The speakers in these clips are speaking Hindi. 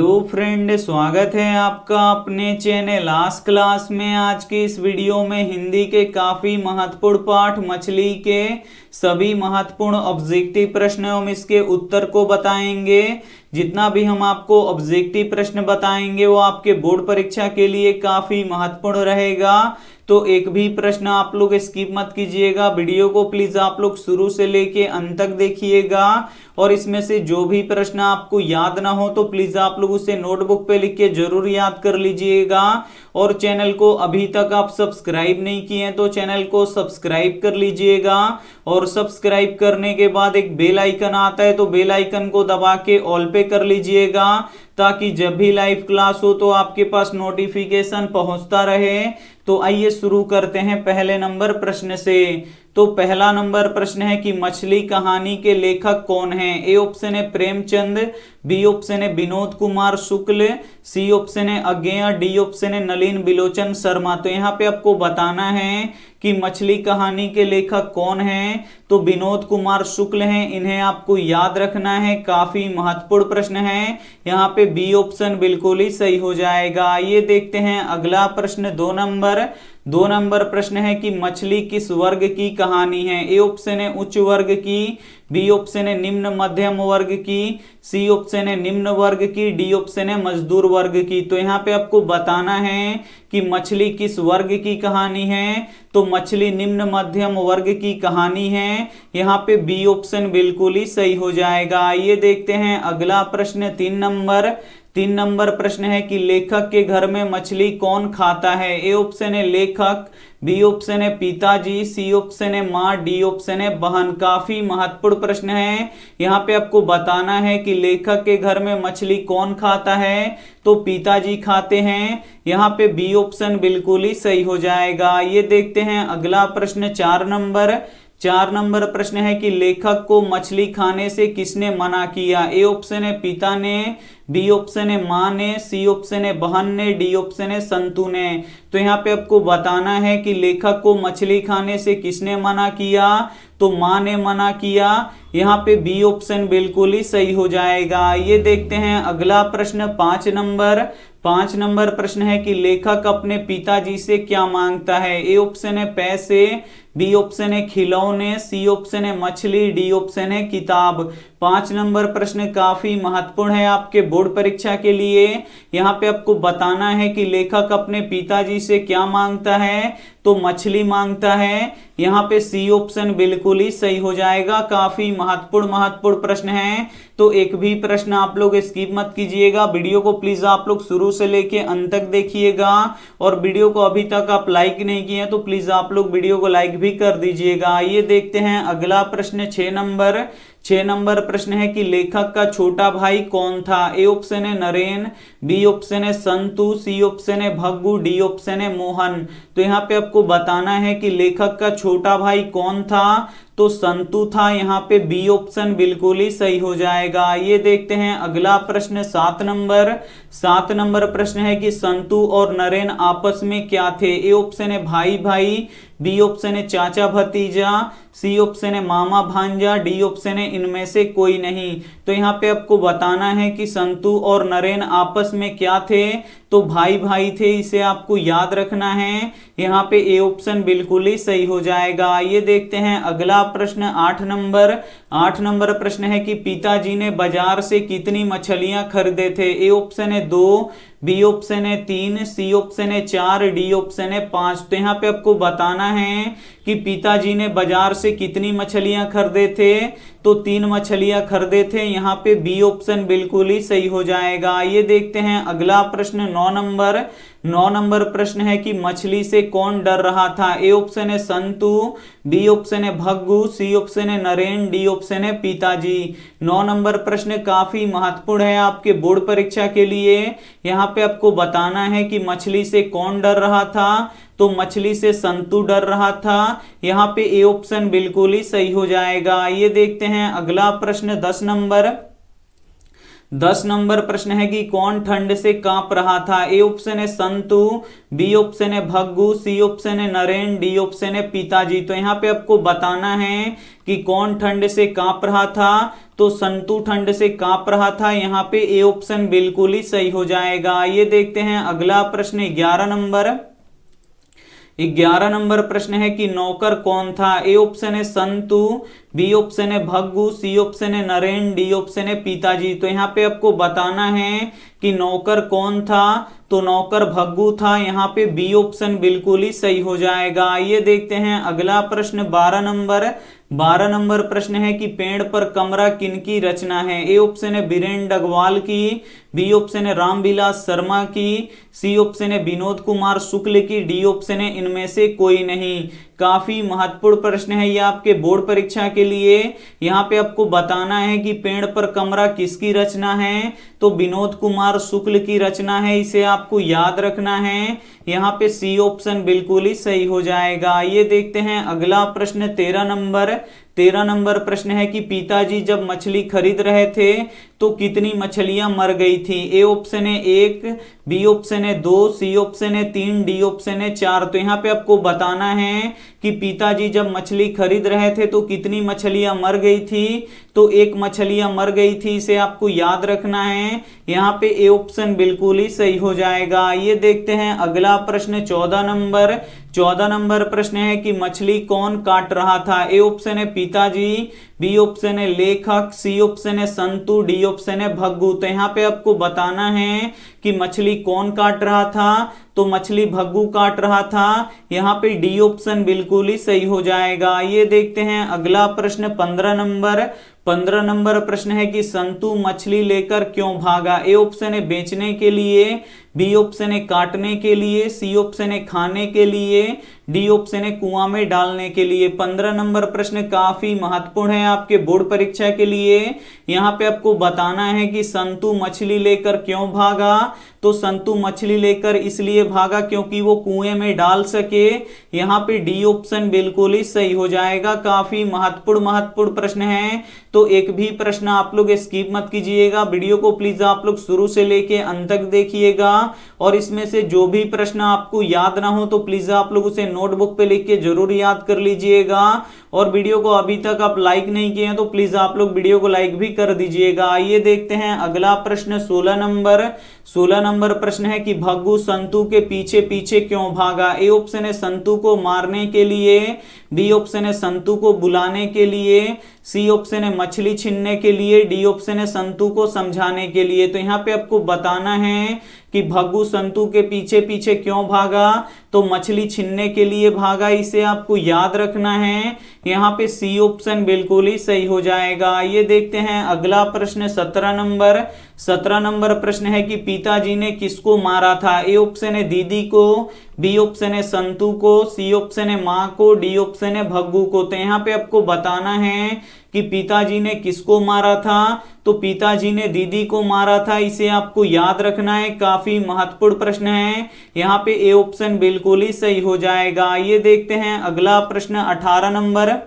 तो फ्रेंड, स्वागत है आपका अपने चैनल आज क्लास में। आज के इस वीडियो में हिंदी के काफी महत्वपूर्ण पाठ मछली के सभी महत्वपूर्ण ऑब्जेक्टिव प्रश्न हम इसके उत्तर को बताएंगे। जितना भी हम आपको ऑब्जेक्टिव प्रश्न बताएंगे वो आपके बोर्ड परीक्षा के लिए काफी महत्वपूर्ण रहेगा। तो एक भी प्रश्न आप लोग स्किप मत कीजिएगा, वीडियो को प्लीज आप लोग शुरू से लेके अंत तक देखिएगा। और इसमें से जो भी प्रश्न आपको याद ना हो तो प्लीज आप लोग उसे नोटबुक पे लिख के जरूर याद कर लीजिएगा। और चैनल को अभी तक आप सब्सक्राइब नहीं किए हैं तो चैनल को सब्सक्राइब कर लीजिएगा। और सब्सक्राइब करने के बाद एक बेल आइकन आता है तो बेल आइकन को दबा के ऑल पे कर लीजिएगा, ताकि जब भी लाइव क्लास हो तो आपके पास नोटिफिकेशन पहुंचता रहे। तो आइए शुरू करते हैं पहले नंबर प्रश्न से। तो पहला नंबर प्रश्न है कि मछली कहानी के लेखक कौन है। ए ऑप्शन है प्रेमचंद, बी ऑप्शन है विनोद कुमार शुक्ल, सी ऑप्शन है अज्ञेय, डी ऑप्शन है नलिन बिलोचन शर्मा। तो यहाँ पे आपको बताना है कि मछली कहानी के लेखक कौन है। तो विनोद कुमार शुक्ल हैं, इन्हें आपको याद रखना है, काफी महत्वपूर्ण प्रश्न है। यहाँ पे बी ऑप्शन बिल्कुल ही सही हो जाएगा। ये देखते हैं अगला प्रश्न दो नंबर प्रश्न है कि मछली किस वर्ग की कहानी है। ए ऑप्शन है उच्च वर्ग की, बी ऑप्शन है निम्न मध्यम वर्ग की, सी ऑप्शन है निम्न वर्ग की, डी ऑप्शन है मजदूर वर्ग की। तो यहाँ पे आपको बताना है कि मछली किस वर्ग की कहानी है। तो मछली निम्न मध्यम वर्ग की कहानी है। यहाँ पे बी ऑप्शन बिल्कुल ही सही हो जाएगा। ये देखते हैं अगला प्रश्न तीन नंबर प्रश्न है कि लेखक के घर में मछली कौन खाता है। ए ऑप्शन है लेखक, बी ऑप्शन है पिताजी, सी ऑप्शन है माँ, डी ऑप्शन है बहन। काफी महत्वपूर्ण प्रश्न है। यहाँ पे आपको बताना है कि लेखक के घर में मछली कौन खाता है। तो पिताजी खाते हैं। यहाँ पे बी ऑप्शन बिल्कुल ही सही हो जाएगा। ये देखते हैं अगला प्रश्न चार नंबर प्रश्न है कि लेखक को मछली खाने से किसने मना किया। ए ऑप्शन है पिता ने, बी ऑप्शन है माँ ने, सी ऑप्शन है बहन ने, डी ऑप्शन है संतू ने। तो यहाँ पे आपको बताना है कि लेखक को मछली खाने से किसने मना किया। तो माँ ने मना किया। यहाँ पे बी ऑप्शन बिल्कुल ही सही हो जाएगा। ये देखते हैं अगला प्रश्न पांच नंबर प्रश्न है कि लेखक अपने पिताजी से क्या मांगता है। ए ऑप्शन है पैसे, बी ऑप्शन है खिलौने, सी ऑप्शन है मछली, डी ऑप्शन है किताब। 5 नंबर प्रश्न काफी महत्वपूर्ण है आपके बोर्ड परीक्षा के लिए। यहाँ पे आपको बताना है कि लेखक अपने पिताजी से क्या मांगता है। तो मछली मांगता है। यहाँ पे सी ऑप्शन बिल्कुल ही सही हो जाएगा। काफी महत्वपूर्ण प्रश्न है। तो एक भी प्रश्न आप लोग स्किप मत कीजिएगा, वीडियो को प्लीज आप लोग शुरू से लेके अंत तक देखिएगा। और वीडियो को अभी तक आप लाइक नहीं किए हैं तो प्लीज आप लोग वीडियो को लाइक भी कर दीजिएगा। ये देखते हैं अगला प्रश्न 6 नंबर प्रश्न है कि लेखक का छोटा भाई कौन था। ए ऑप्शन है नरेन, बी ऑप्शन है संतु, सी ऑप्शन है भग्गू, डी ऑप्शन है मोहन। तो यहाँ पे आपको बताना है कि लेखक का छोटा भाई कौन था। तो संतु था। यहाँ पे बी ऑप्शन बिल्कुल ही सही हो जाएगा। ये देखते हैं अगला प्रश्न 7 नंबर प्रश्न है कि संतु और नरेन आपस में क्या थे। ए ऑप्शन है भाई भाई, बी ऑप्शन है चाचा भतीजा, सी ऑप्शन है मामा भांजा, डी ऑप्शन है इनमें से कोई नहीं। तो यहाँ पे आपको बताना है कि संतु और नरेन आपस में क्या थे। तो भाई भाई थे, इसे आपको याद रखना है। यहाँ पे ए ऑप्शन बिल्कुल ही सही हो जाएगा। ये देखते हैं अगला प्रश्न 8 नंबर प्रश्न है कि पिताजी ने बाजार से कितनी मछलियां खरीदे थे। ए ऑप्शन है 2, बी ऑप्शन है 3, सी ऑप्शन है 4, डी ऑप्शन है 5। तो यहाँ पे आपको बताना है कि पिताजी ने बाजार से कितनी मछलियां खरीदे थे। तो 3 मछलियां खरीदे थे। यहाँ पे बी ऑप्शन बिल्कुल ही सही हो जाएगा। ये देखते हैं अगला प्रश्न 9 नंबर प्रश्न है कि मछली से कौन डर रहा था। ए ऑप्शन है संतु, बी ऑप्शन है भग्गू, सी ऑप्शन है नरेन, डी ऑप्शन है पिताजी। 9 नंबर प्रश्न काफी महत्वपूर्ण है आपके बोर्ड परीक्षा के लिए। यहाँ पे आपको बताना है कि मछली से कौन डर रहा था। तो मछली से संतु डर रहा था। यहाँ पे ए ऑप्शन बिल्कुल ही सही हो जाएगा। ये देखते हैं अगला प्रश्न 10 10 नंबर प्रश्न है कि कौन ठंड से कांप रहा था। ए ऑप्शन है संतु, बी ऑप्शन है भग्गू, सी ऑप्शन है नरेन, डी ऑप्शन है पिताजी। तो यहाँ पे आपको बताना है कि कौन ठंड से कांप रहा था। तो संतु ठंड से कांप रहा था, यहाँ पे ए ऑप्शन बिल्कुल ही सही हो जाएगा। ये देखते हैं अगला प्रश्न 11 नंबर। 11 नंबर प्रश्न है कि नौकर कौन था। ए ऑप्शन है संतु, बी ऑप्शन है भग्गू, सी ऑप्शन है नरेन, डी ऑप्शन है पिताजी। तो यहाँ पे आपको बताना है कि नौकर कौन था। तो नौकर भग्गू था, यहाँ पे बी ऑप्शन बिल्कुल ही सही हो जाएगा। ये देखते हैं अगला प्रश्न 12 नंबर। 12 नंबर प्रश्न है कि पेड़ पर कमरा किनकी रचना है। ए ऑप्शन है बीरेन डगवाल की, बी ऑप्शन है रामविलास शर्मा की, सी ऑप्शन है विनोद कुमार शुक्ल की, डी ऑप्शन है इनमें से कोई नहीं। काफी महत्वपूर्ण प्रश्न है ये आपके बोर्ड परीक्षा के लिए। यहाँ पे आपको बताना है कि पेड़ पर कमरा किसकी रचना है। तो विनोद कुमार शुक्ल की रचना है, इसे आपको याद रखना है। यहाँ पे सी ऑप्शन बिल्कुल ही सही हो जाएगा। ये देखते हैं अगला प्रश्न 13 नंबर। 13 नंबर प्रश्न है कि पिताजी जब मछली खरीद रहे थे तो कितनी मछलियां मर गई थी। ए ऑप्शन है 1, बी ऑप्शन है 2, सी ऑप्शन है 3, डी ऑप्शन है 4। तो यहाँ पे आपको बताना है कि पिताजी जब मछली खरीद रहे थे तो कितनी मछलियां मर गई थी। तो 1 मछलियां मर गई थी, इसे आपको याद रखना है। यहाँ पे ए ऑप्शन बिल्कुल ही सही हो जाएगा। ये देखते हैं अगला प्रश्न 14 नंबर। 14 नंबर प्रश्न है कि मछली कौन काट रहा था। ए ऑप्शन है पिताजी, बी ऑप्शन है लेखक, सी ऑप्शन है संतु, डी ऑप्शन है भग्गू। तो यहाँ पे आपको बताना है कि मछली कौन काट रहा था। तो मछली भग्गू काट रहा था, यहाँ पे डी ऑप्शन बिल्कुल ही सही हो जाएगा। ये देखते हैं अगला प्रश्न 15 नंबर। 15 नंबर प्रश्न है कि संतु मछली लेकर क्यों भागा। ए ऑप्शन है बेचने के लिए, बी ऑप्शन है काटने के लिए, सी ऑप्शन है खाने के लिए, डी ऑप्शन है कुआं में डालने के लिए। 15 नंबर प्रश्न काफी महत्वपूर्ण है आपके बोर्ड परीक्षा के लिए। यहाँ पे आपको बताना है कि संतु मछली लेकर क्यों भागा। तो संतु मछली लेकर इसलिए भागा क्योंकि वो कुएं में डाल सके। यहाँ पे डी ऑप्शन बिल्कुल ही सही हो जाएगा। काफी महत्वपूर्ण प्रश्न है, तो एक भी प्रश्न आप लोग स्किप मत कीजिएगा। वीडियो को प्लीज आप लोग शुरू से लेके अंत तक देखिएगा, और इसमें से जो भी प्रश्न आपको याद ना हो तो प्लीज आप लोग उसे नोटबुक पे लिख के जरूर याद कर लीजिएगा। और वीडियो को अभी तक आप लाइक नहीं किए हैं तो प्लीज आप लोग वीडियो को लाइक भी कर दीजिएगा। आइए देखते हैं अगला प्रश्न 16 नंबर। 16 नंबर प्रश्न है कि भग्गू संतु के पीछे पीछे क्यों भागा। ए ऑप्शन है संतु को मारने के लिए, बी ऑप्शन है संतु को बुलाने के लिए, सी ऑप्शन है मछली छीनने के लिए, डी ऑप्शन है संतु को समझाने के लिए। तो यहाँ पे आपको बताना है कि भग्गू संतु के पीछे पीछे क्यों भागा। तो मछली छीनने के लिए भागा, इसे आपको याद रखना है। यहाँ पे सी ऑप्शन बिल्कुल ही सही हो जाएगा। ये देखते हैं अगला प्रश्न 17 नंबर। 17 नंबर प्रश्न है कि पिताजी ने किसको मारा था। ए ऑप्शन है दीदी को, बी ऑप्शन है संतु को, सी ऑप्शन है माँ को, डी ऑप्शन है भग्गू को। तो यहाँ पे आपको बताना है कि पिताजी ने किसको मारा था। तो पिताजी ने दीदी को मारा था, इसे आपको याद रखना है। काफी महत्वपूर्ण प्रश्न है, यहाँ पे ए ऑप्शन बिल्कुल ही सही हो जाएगा। ये देखते हैं अगला प्रश्न 18 नंबर।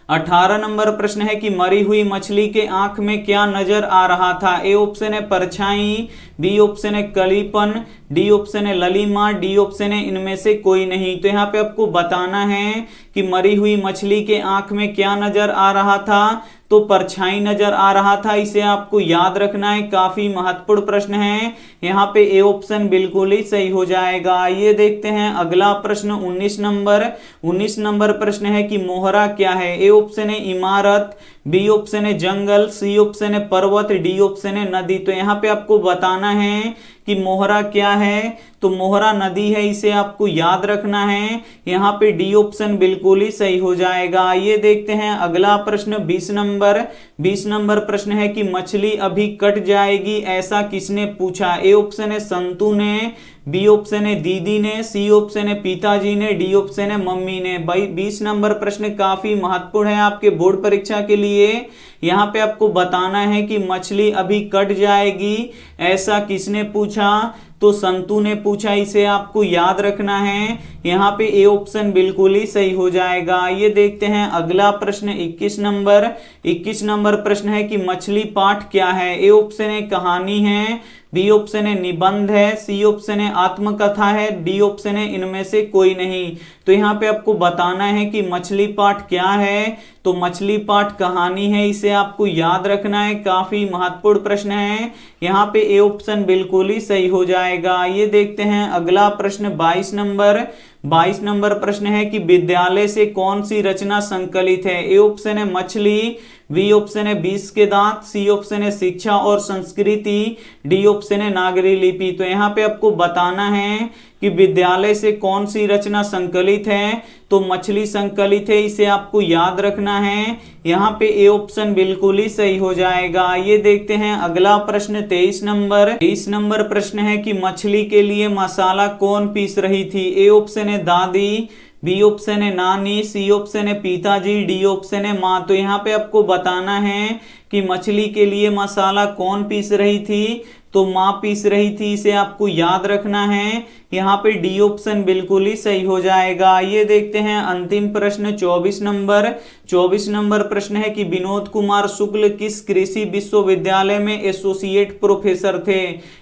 18 नंबर प्रश्न है कि मरी हुई मछली के आंख में क्या नजर आ रहा था। ए ऑप्शन है परछाई, बी ऑप्शन है कलीपन, डी ऑप्शन है ललीमा, डी ऑप्शन है इनमें से कोई नहीं। तो यहाँ पे आपको बताना है कि मरी हुई मछली के आंख में क्या नजर आ रहा था। तो परछाई नजर आ रहा था, इसे आपको याद रखना है। काफी महत्वपूर्ण प्रश्न है, यहाँ पे ए ऑप्शन बिल्कुल ही सही हो जाएगा। ये देखते हैं अगला प्रश्न 19 नंबर। 19 नंबर प्रश्न है कि मोहरा क्या है। ए ऑप्शन है इमारत, बी ऑप्शन है जंगल, सी ऑप्शन है पर्वत, डी ऑप्शन है नदी। तो यहाँ पे आपको बताना है कि मोहरा क्या है। तो मोहरा नदी है, इसे आपको याद रखना है। यहाँ पे डी ऑप्शन बिल्कुल ही सही हो जाएगा। ये देखते हैं अगला प्रश्न 20 नंबर। 20 नंबर प्रश्न है कि मछली अभी कट जाएगी ऐसा किसने पूछा। ए ऑप्शन है संतु ने, बी ऑप्शन है दीदी ने, सी ऑप्शन है पिताजी ने, डी ऑप्शन है मम्मी ने। भाई 20 नंबर प्रश्न काफी महत्वपूर्ण है आपके बोर्ड परीक्षा के लिए। यहाँ पे आपको बताना है कि मछली अभी कट जाएगी, ऐसा किसने पूछा? तो संतु ने पूछा। इसे आपको याद रखना है। यहाँ पे ए ऑप्शन बिल्कुल ही सही हो जाएगा। ये देखते हैं अगला प्रश्न 21 नंबर। 21 नंबर प्रश्न है कि मछली पाठ क्या है? ए ऑप्शन है कहानी है, बी ऑप्शन है निबंध है, सी ऑप्शन है आत्मकथा है, डी ऑप्शन है इनमें से कोई नहीं। तो यहाँ पे आपको बताना है कि मछली पाठ क्या है। तो मछली पाठ कहानी है, इसे आपको याद रखना है। काफी महत्वपूर्ण प्रश्न है। यहाँ पे ए ऑप्शन बिल्कुल ही सही हो जाएगा। ये देखते हैं अगला प्रश्न 22 नंबर। 22 नंबर प्रश्न है कि विद्यालय से कौन सी रचना संकलित है? ए ऑप्शन है मछली, बी ऑप्शन है 20 के दांत, सी ऑप्शन है शिक्षा और संस्कृति, डी ऑप्शन है नागरी लिपि। तो यहाँ पे आपको बताना है कि विद्यालय से कौन सी रचना संकलित है। तो मछली संकलित है, इसे आपको याद रखना है। यहाँ पे ए ऑप्शन बिल्कुल ही सही हो जाएगा। ये देखते हैं अगला प्रश्न 23 नंबर। 23 नंबर प्रश्न है कि मछली के लिए मसाला कौन पीस रही थी? ए ऑप्शन है दादी, बी ऑप्शन है नानी, सी ऑप्शन है पिताजी, डी ऑप्शन है माँ। तो यहाँ पे आपको बताना है कि मछली के लिए मसाला कौन पीस रही थी? तो माँ पीस रही थी, इसे आपको याद रखना है। यहाँ पे डी ऑप्शन बिल्कुल ही सही हो जाएगा। ये देखते हैं अंतिम प्रश्न 24 नंबर। 24 नंबर प्रश्न है कि विनोद कुमार शुक्ल किस कृषि विश्वविद्यालय में एसोसिएट प्रोफेसर थे?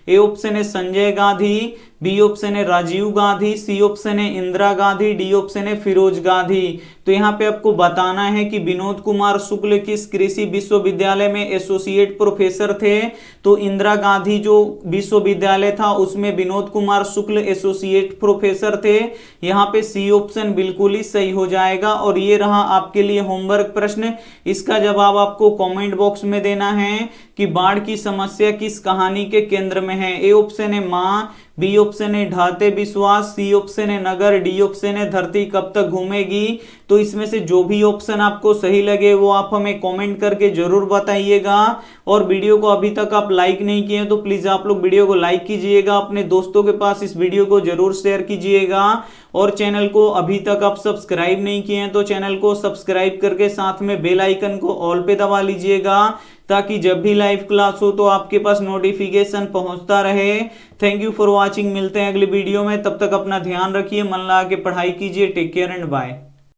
ए ऑप्शन है संजय गांधी, बी ऑप्शन है राजीव गांधी, सी ऑप्शन है इंदिरा गांधी, डी ऑप्शन है फिरोज गांधी। तो यहाँ पे आपको बताना है कि विनोद कुमार शुक्ल किस कृषि विश्वविद्यालय में एसोसिएट प्रोफेसर थे। तो इंदिरा गांधी जो विश्वविद्यालय था उसमें विनोद कुमार शुक्ल एसोसिएट प्रोफेसर थे। यहाँ पे सी ऑप्शन बिल्कुल ही सही हो जाएगा। और ये रहा आपके लिए होमवर्क प्रश्न। इसका जवाब आपको कमेंट बॉक्स में देना है कि बाढ़ की समस्या किस कहानी के केंद्र में है। ए ऑप्शन है माँ, बी ऑप्शन है ढाते विश्वास, सी ऑप्शन है नगर, डी ऑप्शन है धरती कब तक घूमेगी। तो इसमें से जो भी ऑप्शन आपको सही लगे वो आप हमें कमेंट करके जरूर बताइएगा। और वीडियो को अभी तक आप लाइक नहीं किए तो प्लीज आप लोग वीडियो को लाइक कीजिएगा, अपने दोस्तों के पास इस वीडियो को जरूर शेयर कीजिएगा। और चैनल को अभी तक आप सब्सक्राइब नहीं किए हैं तो चैनल को सब्सक्राइब करके साथ में बेल आइकन को ऑल पे दबा लीजिएगा, ताकि जब भी लाइव क्लास हो तो आपके पास नोटिफिकेशन पहुंचता रहे। Thank you for watching. मिलते हैं अगली वीडियो में, तब तक अपना ध्यान रखिए, मन लगा के पढ़ाई कीजिए। Take care and bye.